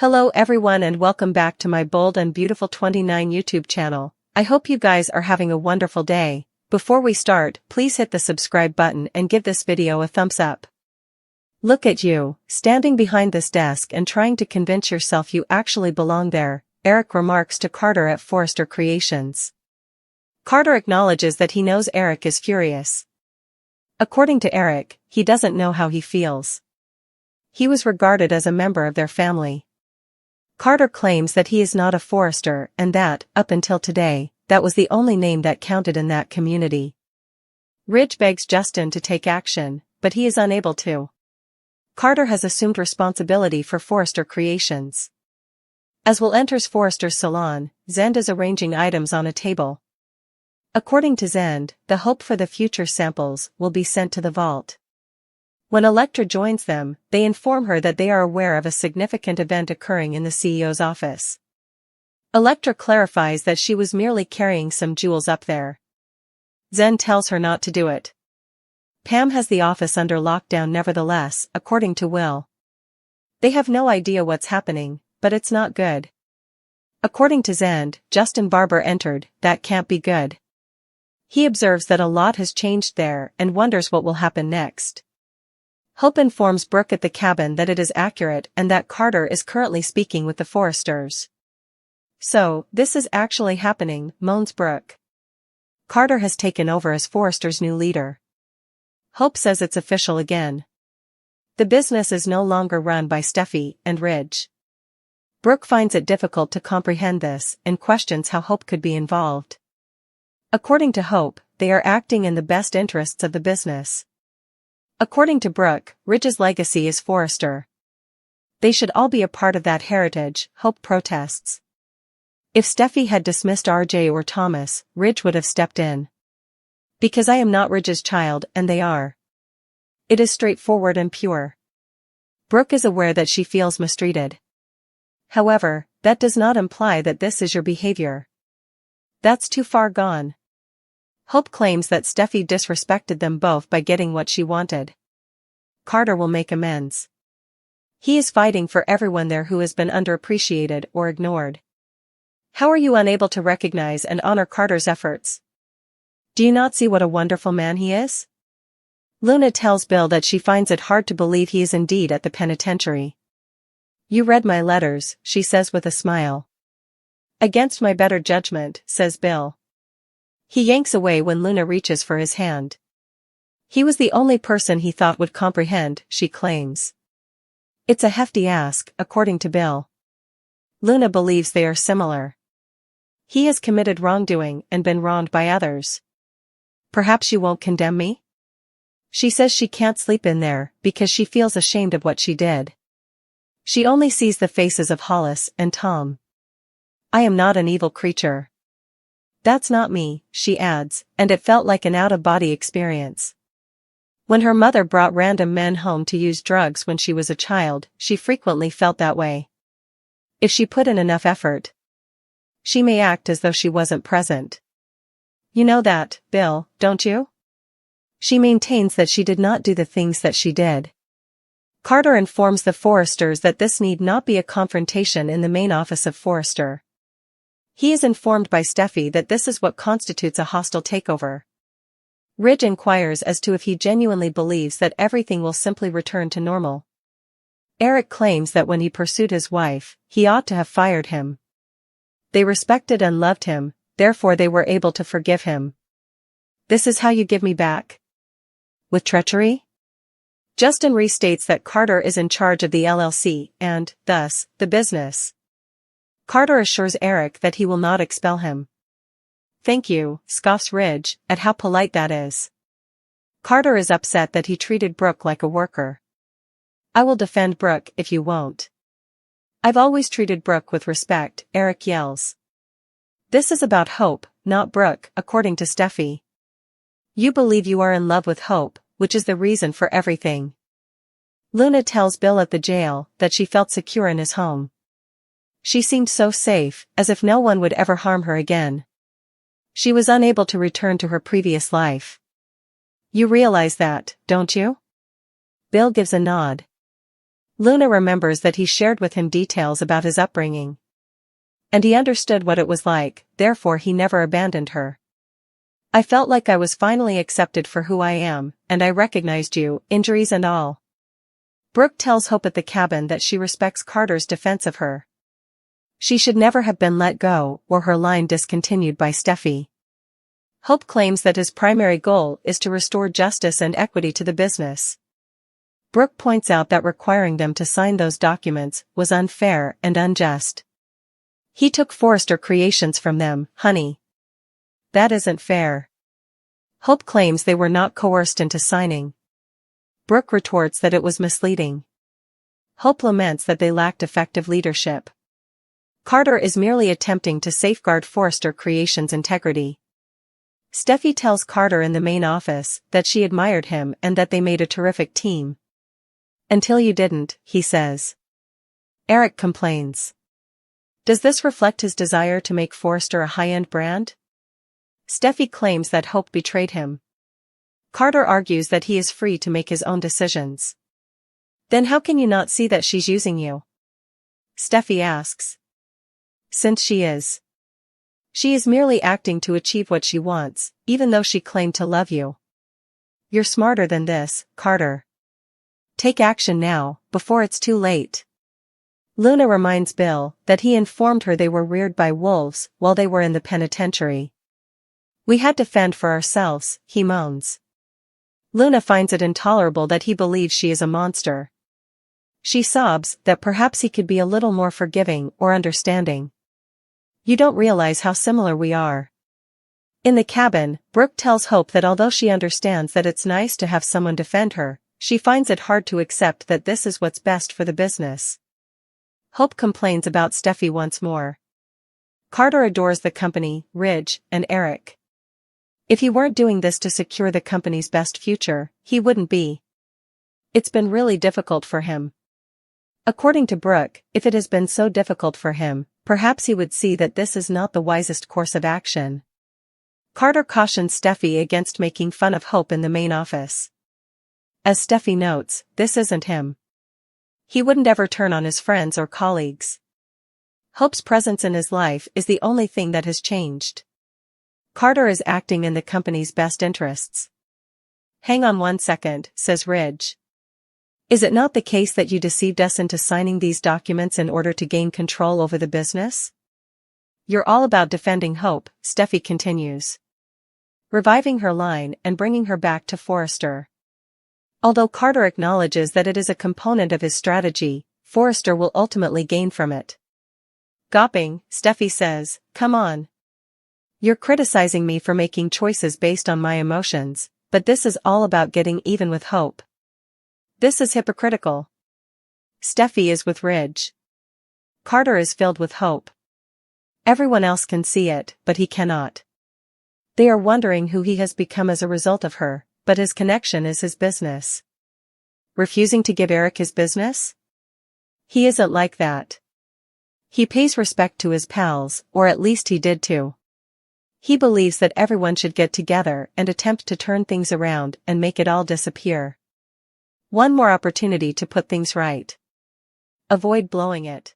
Hello everyone and welcome back to my Bold and Beautiful 29 YouTube channel. I hope you guys are having a wonderful day. Before we start, please hit the subscribe button and give this video a thumbs up. Look at you, standing behind this desk and trying to convince yourself you actually belong there, Eric remarks to Carter at Forrester Creations. Carter acknowledges that he knows Eric is furious. According to Eric, he doesn't know how he feels. He was regarded as a member of their family. Carter claims that he is not a Forrester and that, up until today, that was the only name that counted in that community. Ridge begs Justin to take action, but he is unable to. Carter has assumed responsibility for Forrester Creations. As Will enters Forrester's salon, Zend is arranging items on a table. According to Zend, the hope for the future samples will be sent to the vault. When Electra joins them, they inform her that they are aware of a significant event occurring in the CEO's office. Electra clarifies that she was merely carrying some jewels up there. Zend tells her not to do it. Pam has the office under lockdown nevertheless, according to Will. They have no idea what's happening, but it's not good. According to Zend, Justin Barber entered. That can't be good. He observes that a lot has changed there and wonders what will happen next. Hope informs Brooke at the cabin that it is accurate and that Carter is currently speaking with the Forresters. So, this is actually happening, moans Brooke. Carter has taken over as Forrester's new leader. Hope says it's official again. The business is no longer run by Steffi and Ridge. Brooke finds it difficult to comprehend this and questions how Hope could be involved. According to Hope, they are acting in the best interests of the business. According to Brooke, Ridge's legacy is Forrester. They should all be a part of that heritage, Hope protests. If Steffi had dismissed RJ or Thomas, Ridge would have stepped in. Because I am not Ridge's child and they are. It is straightforward and pure. Brooke is aware that she feels mistreated. However, that does not imply that this is your behavior. That's too far gone. Hope claims that Steffi disrespected them both by getting what she wanted. Carter will make amends. He is fighting for everyone there who has been underappreciated or ignored. How are you unable to recognize and honor Carter's efforts? Do you not see what a wonderful man he is? Luna tells Bill that she finds it hard to believe he is indeed at the penitentiary. You read my letters, she says with a smile. Against my better judgment, says Bill. He yanks away when Luna reaches for his hand. He was the only person he thought would comprehend, she claims. It's a hefty ask, according to Bill. Luna believes they are similar. He has committed wrongdoing and been wronged by others. Perhaps you won't condemn me? She says she can't sleep in there because she feels ashamed of what she did. She only sees the faces of Hollis and Tom. I am not an evil creature. That's not me, she adds, and it felt like an out-of-body experience. When her mother brought random men home to use drugs when she was a child, she frequently felt that way. If she put in enough effort, she may act as though she wasn't present. You know that, Bill, don't you? She maintains that she did not do the things that she did. Carter informs the Forresters that this need not be a confrontation in the main office of Forrester. He is informed by Steffi that this is what constitutes a hostile takeover. Ridge inquires as to if he genuinely believes that everything will simply return to normal. Eric claims that when he pursued his wife, he ought to have fired him. They respected and loved him, therefore they were able to forgive him. This is how you give me back? With treachery? Justin restates that Carter is in charge of the LLC and, thus, the business. Carter assures Eric that he will not expel him. Thank you, scoffs Ridge, at how polite that is. Carter is upset that he treated Brooke like a worker. I will defend Brooke if you won't. I've always treated Brooke with respect, Eric yells. This is about Hope, not Brooke, according to Steffi. You believe you are in love with Hope, which is the reason for everything. Luna tells Bill at the jail that she felt secure in his home. She seemed so safe, as if no one would ever harm her again. She was unable to return to her previous life. You realize that, don't you? Bill gives a nod. Luna remembers that he shared with him details about his upbringing. And he understood what it was like, therefore he never abandoned her. I felt like I was finally accepted for who I am, and I recognized you, injuries and all. Brooke tells Hope at the cabin that she respects Carter's defense of her. She should never have been let go, or her line discontinued by Steffi. Hope claims that his primary goal is to restore justice and equity to the business. Brooke points out that requiring them to sign those documents was unfair and unjust. He took Forrester Creations from them, honey. That isn't fair. Hope claims they were not coerced into signing. Brooke retorts that it was misleading. Hope laments that they lacked effective leadership. Carter is merely attempting to safeguard Forrester Creations' integrity. Steffi tells Carter in the main office that she admired him and that they made a terrific team. Until you didn't, he says. Eric complains. Does this reflect his desire to make Forrester a high-end brand? Steffi claims that Hope betrayed him. Carter argues that he is free to make his own decisions. Then how can you not see that she's using you? Steffi asks. Since she is. She is merely acting to achieve what she wants, even though she claimed to love you. You're smarter than this, Carter. Take action now, before it's too late. Luna reminds Bill that he informed her they were reared by wolves while they were in the penitentiary. We had to fend for ourselves, he moans. Luna finds it intolerable that he believes she is a monster. She sobs that perhaps he could be a little more forgiving or understanding. You don't realize how similar we are. In the cabin, Brooke tells Hope that although she understands that it's nice to have someone defend her, she finds it hard to accept that this is what's best for the business. Hope complains about Steffi once more. Carter adores the company, Ridge, and Eric. If he weren't doing this to secure the company's best future, he wouldn't be. It's been really difficult for him. According to Brooke, if it has been so difficult for him, perhaps he would see that this is not the wisest course of action. Carter cautions Steffi against making fun of Hope in the main office. As Steffi notes, this isn't him. He wouldn't ever turn on his friends or colleagues. Hope's presence in his life is the only thing that has changed. Carter is acting in the company's best interests. Hang on 1 second, says Ridge. Is it not the case that you deceived us into signing these documents in order to gain control over the business? You're all about defending Hope, Steffi continues. Reviving her line and bringing her back to Forrester. Although Carter acknowledges that it is a component of his strategy, Forrester will ultimately gain from it. Gawping, Steffi says, come on. You're criticizing me for making choices based on my emotions, but this is all about getting even with Hope. This is hypocritical. Steffi is with Ridge. Carter is filled with hope. Everyone else can see it, but he cannot. They are wondering who he has become as a result of her, but his connection is his business. Refusing to give Eric his business? He isn't like that. He pays respect to his pals, or at least he did too. He believes that everyone should get together and attempt to turn things around and make it all disappear. One more opportunity to put things right. Avoid blowing it.